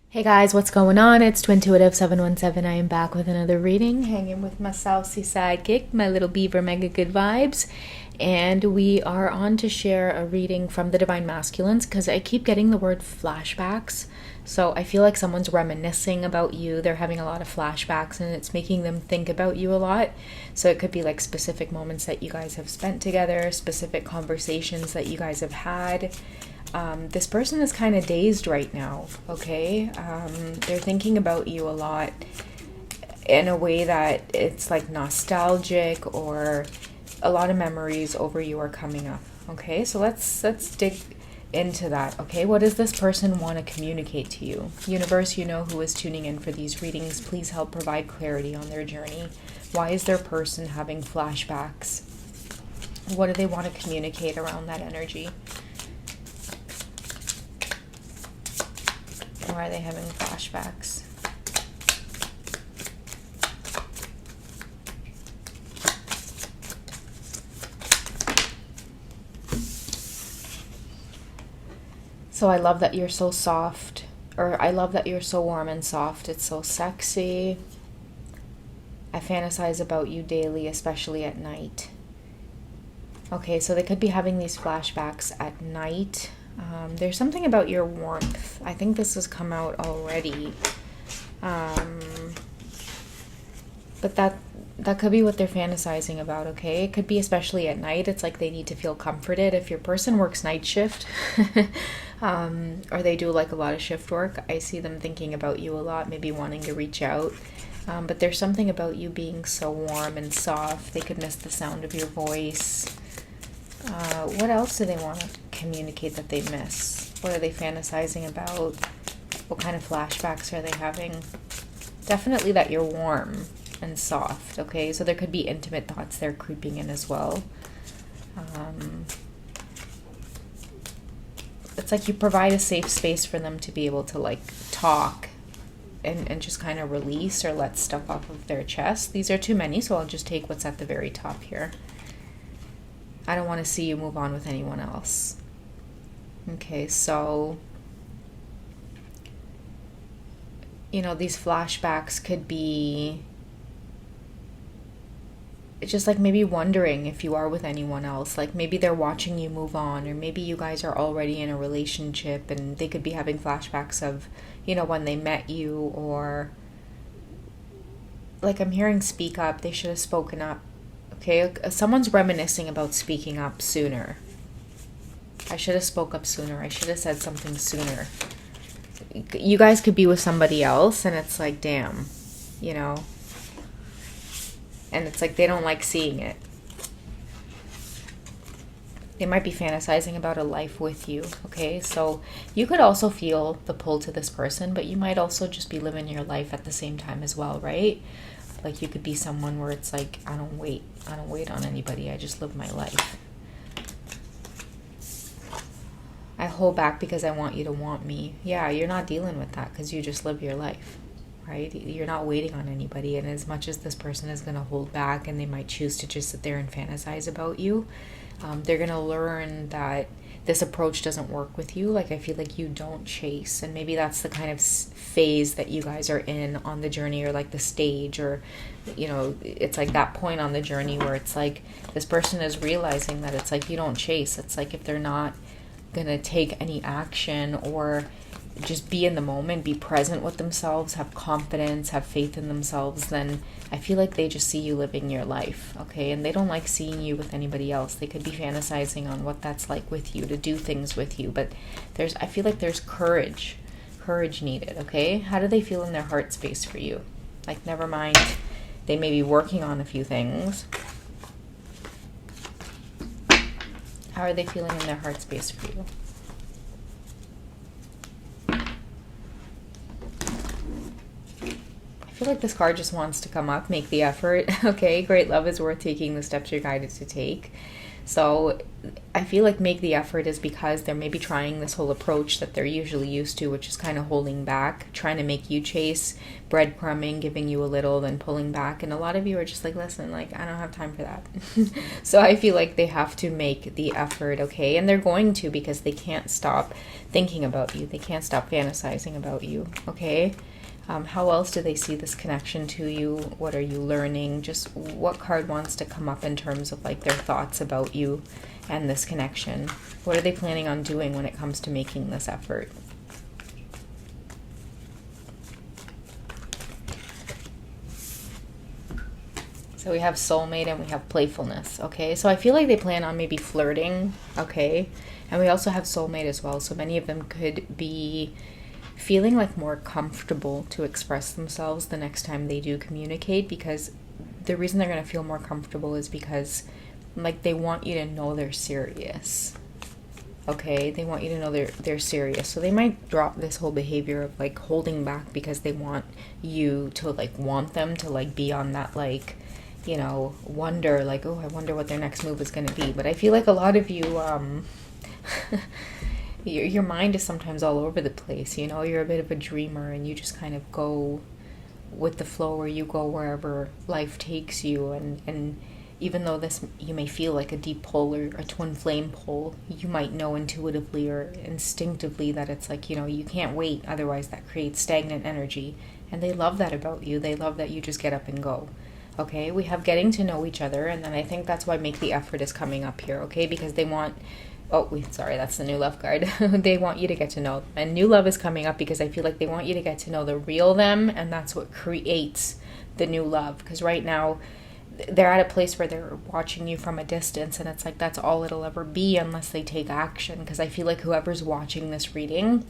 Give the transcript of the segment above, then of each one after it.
Hey guys, what's going on? It's Twintuitive717. I am back with another reading, hanging with my saucy sidekick, my little beaver mega good vibes. And we are on to share a reading from the Divine Masculines because I keep getting the word flashbacks. So I feel like someone's reminiscing about you. They're having a lot of flashbacks and it's making them think about you a lot. So it could be like specific moments that you guys have spent together, specific conversations that you guys have had. This person is kind of dazed right now, okay? They're thinking about you a lot in a way that it's like nostalgic, or a lot of memories over you are coming up, okay? So let's dig into that, okay? What does this person want to communicate to you? Universe, you know who is tuning in for these readings. Please help provide clarity on their journey. Why is their person having flashbacks? What do they want to communicate around that energy? Why are they having flashbacks? So I love that you're so soft, or I love that you're so warm and soft. It's so sexy. I fantasize about you daily, especially at night. Okay, so they could be having these flashbacks at night. There's something about your warmth. I think this has come out already. But that could be what they're fantasizing about, okay? It could be especially at night. It's like they need to feel comforted. If your person works night shift, or they do like a lot of shift work, I see them thinking about you a lot, maybe wanting to reach out. But there's something about you being so warm and soft. They could miss the sound of your voice. What else do they want to communicate that they miss? What are they fantasizing about? What kind of flashbacks are they having? Definitely that you're warm and soft, okay? So there could be intimate thoughts there creeping in as well. It's like you provide a safe space for them to be able to like talk and just kind of release or let stuff off of their chest. These are too many, so I'll just take what's at the very top here. I don't want to see you move on with anyone else. Okay, so, you know, these flashbacks could be just like maybe wondering if you are with anyone else. Like maybe they're watching you move on, or maybe you guys are already in a relationship and they could be having flashbacks of, you know, when they met you, or like I'm hearing speak up. They should have spoken up. Okay, someone's reminiscing about speaking up sooner. I should have spoke up sooner. I should have said something sooner. You guys could be with somebody else and it's like, damn, you know. And it's like they don't like seeing it. They might be fantasizing about a life with you, okay? So you could also feel the pull to this person, but you might also just be living your life at the same time as well, right? Like you could be someone where it's like, I don't wait on anybody. I just live my life. I hold back because I want you to want me. Yeah, you're not dealing with that because you just live your life, right? You're not waiting on anybody. And as much as this person is going to hold back and they might choose to just sit there and fantasize about you, they're going to learn that this approach doesn't work with you. Like I feel like you don't chase, and maybe that's the kind of phase that you guys are in on the journey, or like the stage, or you know, it's like that point on the journey where it's like this person is realizing that it's like you don't chase. It's like if they're not gonna take any action or just be in the moment, be present with themselves, have confidence, have faith in themselves, then I feel like they just see you living your life, okay? And they don't like seeing you with anybody else. They could be fantasizing on what that's like with you, to do things with you, but I feel like there's courage needed, okay? How do they feel in their heart space for you? Like, never mind, they may be working on a few things. How are they feeling in their heart space for you? I feel like this card just wants to come up, make the effort. Okay, great love is worth taking the steps you're guided to take. So I feel like make the effort is because they're maybe trying this whole approach that they're usually used to, which is kind of holding back, trying to make you chase, breadcrumbing, giving you a little, then pulling back. And a lot of you are just like, listen, like, I don't have time for that. So I feel like they have to make the effort, okay? And they're going to, because they can't stop thinking about you. They can't stop fantasizing about you, okay? How else do they see this connection to you? What are you learning? Just what card wants to come up in terms of like their thoughts about you and this connection? What are they planning on doing when it comes to making this effort? So we have soulmate and we have playfulness, okay? So I feel like they plan on maybe flirting, okay? And we also have soulmate as well. So many of them could be feeling like more comfortable to express themselves the next time they do communicate, because the reason they're going to feel more comfortable is because like they want you to know they're serious. Okay, they want you to know they're serious. So they might drop this whole behavior of like holding back because they want you to like want them to like be on that like, you know, wonder, like, oh, I wonder what their next move is going to be. But I feel like a lot of you your mind is sometimes all over the place, you know, you're a bit of a dreamer and you just kind of go with the flow, or you go wherever life takes you, and even though this you may feel like a deep pull or a twin flame pull, you might know intuitively or instinctively that it's like, you know, you can't wait, otherwise that creates stagnant energy. And they love that about you. They love that you just get up and go. Okay, we have getting to know each other, and then I think that's why make the effort is coming up here, okay? Because they want, sorry, that's the new love card. They want you to get to know them. And new love is coming up because I feel like they want you to get to know the real them, and that's what creates the new love. Because right now, they're at a place where they're watching you from a distance, and it's like that's all it'll ever be unless they take action. Because I feel like whoever's watching this reading,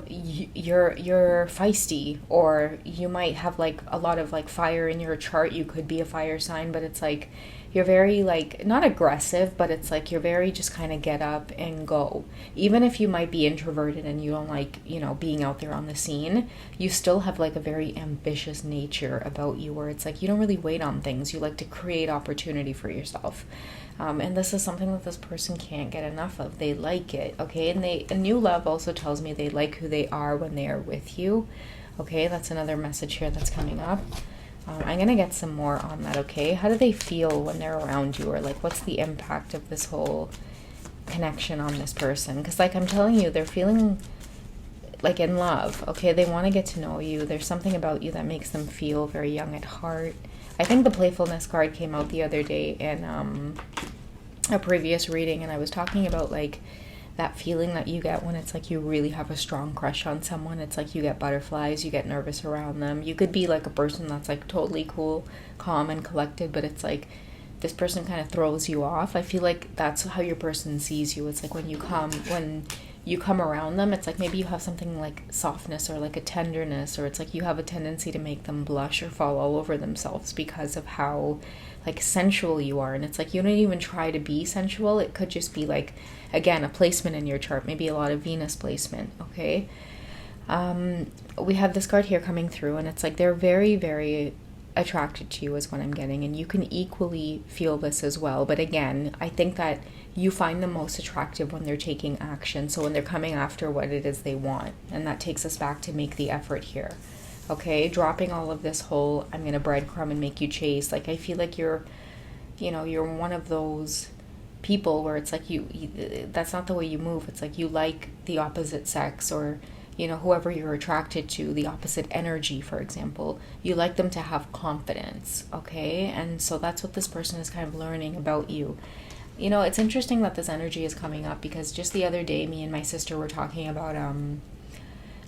you're feisty, or you might have like a lot of like fire in your chart. You could be a fire sign, but it's like you're very like not aggressive, but it's like you're very just kind of get up and go. Even if you might be introverted and you don't like, you know, being out there on the scene, you still have like a very ambitious nature about you, where it's like you don't really wait on things. You like to create opportunity for yourself. And this is something that this person can't get enough of. They like it, okay? And a new love also tells me they like who they are when they are with you, okay? That's another message here that's coming up. I'm going to get some more on that, okay? How do they feel when they're around you? Or, like, what's the impact of this whole connection on this person? Because, like, I'm telling you, they're feeling, like, in love, okay? They want to get to know you. There's something about you that makes them feel very young at heart. I think the playfulness card came out the other day in a previous reading, and I was talking about, like, that feeling that you get when it's like you really have a strong crush on someone. It's like you get butterflies, you get nervous around them. You could be like a person that's like totally cool, calm, and collected, but it's like this person kind of throws you off. I feel like that's how your person sees you. It's like when you come around them, it's like maybe you have something like softness or like a tenderness, or it's like you have a tendency to make them blush or fall all over themselves because of how like sensual you are. And it's like you don't even try to be sensual. It could just be like, again, a placement in your chart, maybe a lot of Venus placement, okay? We have this card here coming through, and it's like they're very, very attracted to you is what I'm getting, and you can equally feel this as well. But again, I think that you find them most attractive when they're taking action, so when they're coming after what it is they want. And that takes us back to make the effort here, okay? Dropping all of this whole I'm gonna breadcrumb and make you chase. Like, I feel like you're one of those people where it's like you that's not the way you move. It's like you like the opposite sex, or you know, whoever you're attracted to, the opposite energy, for example, you like them to have confidence, okay? And so that's what this person is kind of learning about you. You know, it's interesting that this energy is coming up, because just the other day, me and my sister were talking about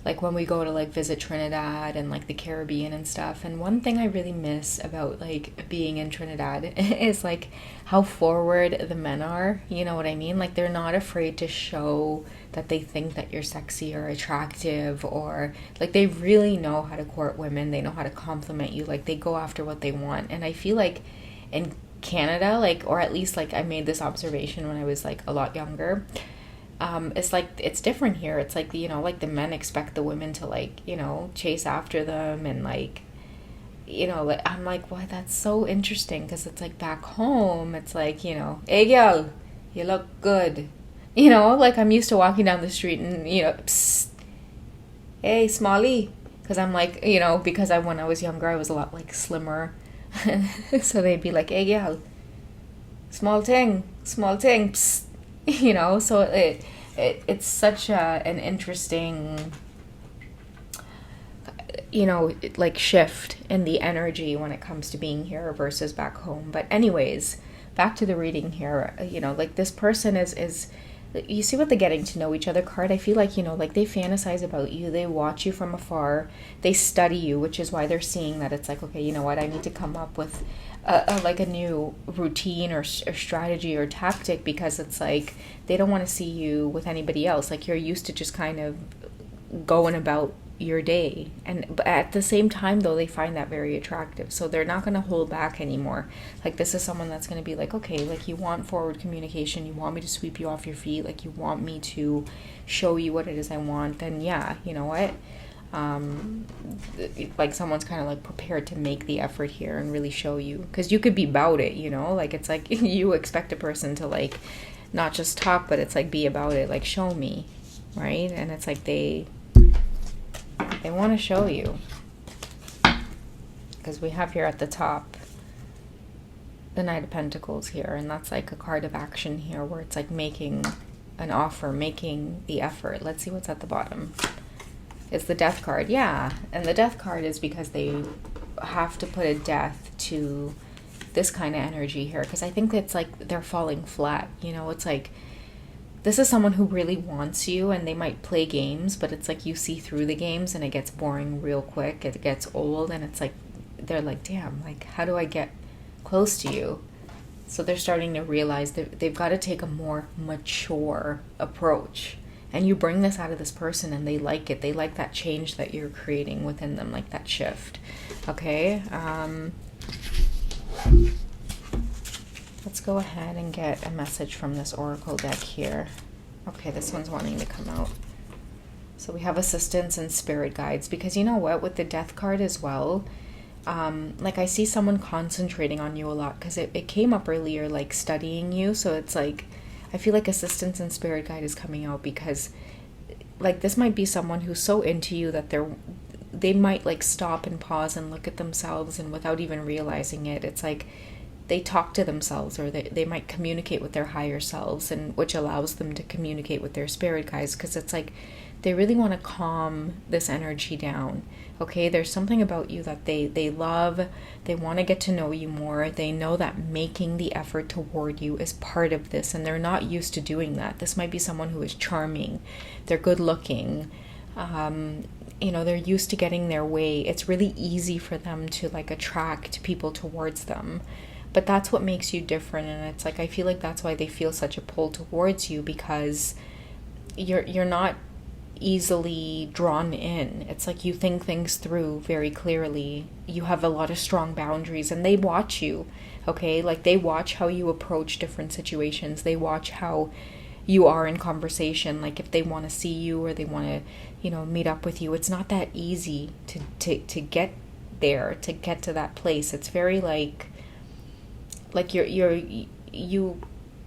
like when we go to like visit Trinidad and like the Caribbean and stuff. And one thing I really miss about like being in Trinidad is like how forward the men are. You know what I mean? Like they're not afraid to show that they think that you're sexy or attractive, or like they really know how to court women. They know how to compliment you. Like they go after what they want. And I feel like in Canada, like, or at least like I made this observation when I was like a lot younger, it's like it's different here. It's like, you know, like the men expect the women to like, you know, chase after them and like like, I'm like, why, that's so interesting, because it's like back home, it's like, hey, girl, you look good. Like I'm used to walking down the street and, psst, hey, Smalley. Because I'm like, because when I was younger, I was a lot like slimmer. So they'd be like, hey, girl, small thing, psst. So it's such an interesting, like shift in the energy when it comes to being here versus back home. But anyways, back to the reading here, like this person is you see with the getting to know each other card, I feel like, like they fantasize about you, they watch you from afar, they study you, which is why they're seeing that it's like, okay, you know what, I need to come up with like a new routine or strategy or tactic, because it's like they don't want to see you with anybody else. Like you're used to just kind of going about your day, but at the same time though, they find that very attractive, so they're not going to hold back anymore. Like this is someone that's going to be like, okay, like you want forward communication, you want me to sweep you off your feet, like you want me to show you what it is I want, then yeah, you know what, like someone's kind of like prepared to make the effort here and really show you, because you could be about it, like it's like you expect a person to like not just talk, but it's like be about it, like show me, right? And it's like they want to show you, because we have here at the top the Knight of Pentacles here, and that's like a card of action here, where it's like making an offer, making the effort. Let's see what's at the bottom. It's the Death card, yeah, and the Death card is because they have to put a death to this kind of energy here, because I think it's like they're falling flat, it's like this is someone who really wants you, and they might play games, but it's like you see through the games and it gets boring real quick. It gets old, and it's like they're like, damn, like how do I get close to you? So they're starting to realize that they've got to take a more mature approach. And you bring this out of this person, and they like it. They like that change that you're creating within them, like that shift. Okay? Let's go ahead and get a message from this oracle deck here. Okay, this one's wanting to come out. So we have assistance and spirit guides, because you know what, with the Death card as well, like I see someone concentrating on you a lot, because it came up earlier, like studying you. So it's like, I feel like assistance and spirit guide is coming out, because like this might be someone who's so into you that they might like stop and pause and look at themselves, and without even realizing it, it's like they talk to themselves, or they might communicate with their higher selves, and which allows them to communicate with their spirit guides, because it's like they really want to calm this energy down. Okay, there's something about you that they love, they want to get to know you more, they know that making the effort toward you is part of this, and they're not used to doing that. This might be someone who is charming, they're good looking, they're used to getting their way. It's really easy for them to like attract people towards them. But that's what makes you different, and it's like I feel like that's why they feel such a pull towards you, because you're not easily drawn in. It's like you think things through very clearly. You have a lot of strong boundaries, and they watch you, okay? Like they watch how you approach different situations. They watch how you are in conversation. Like if they want to see you, or they want to, meet up with you, it's not that easy to get there, to get to that place. It's very like you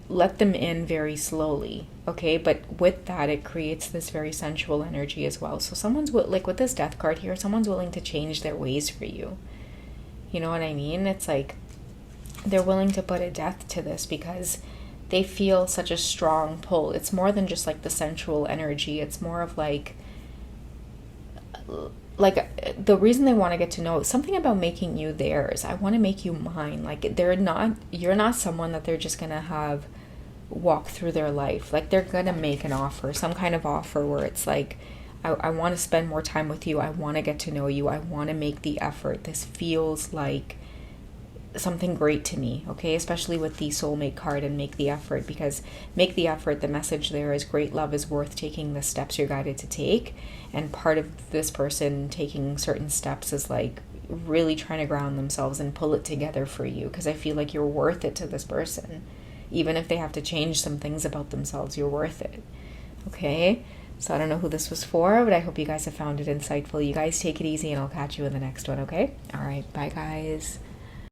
let them in very slowly, okay? But with that, it creates this very sensual energy as well. So someone's like with this Death card here, someone's willing to change their ways for you. You know what I mean? It's like they're willing to put a death to this, because they feel such a strong pull. It's more than just like the sensual energy. It's more of like the reason they want to get to know something about making you theirs. I want to make you mine. Like you're not someone that they're just going to have walk through their life. Like they're going to make an offer, some kind of offer where it's like, I want to spend more time with you. I want to get to know you. I want to make the effort. This feels like something great to me, okay? Especially with the soulmate card and make the effort, because make the effort, the message there is great love is worth taking the steps you're guided to take. And part of this person taking certain steps is like really trying to ground themselves and pull it together for you, because I feel like you're worth it to this person. Even if they have to change some things about themselves, you're worth it, okay? So I don't know who this was for, but I hope you guys have found it insightful. You guys take it easy, and I'll catch you in the next one, okay? All right, bye guys.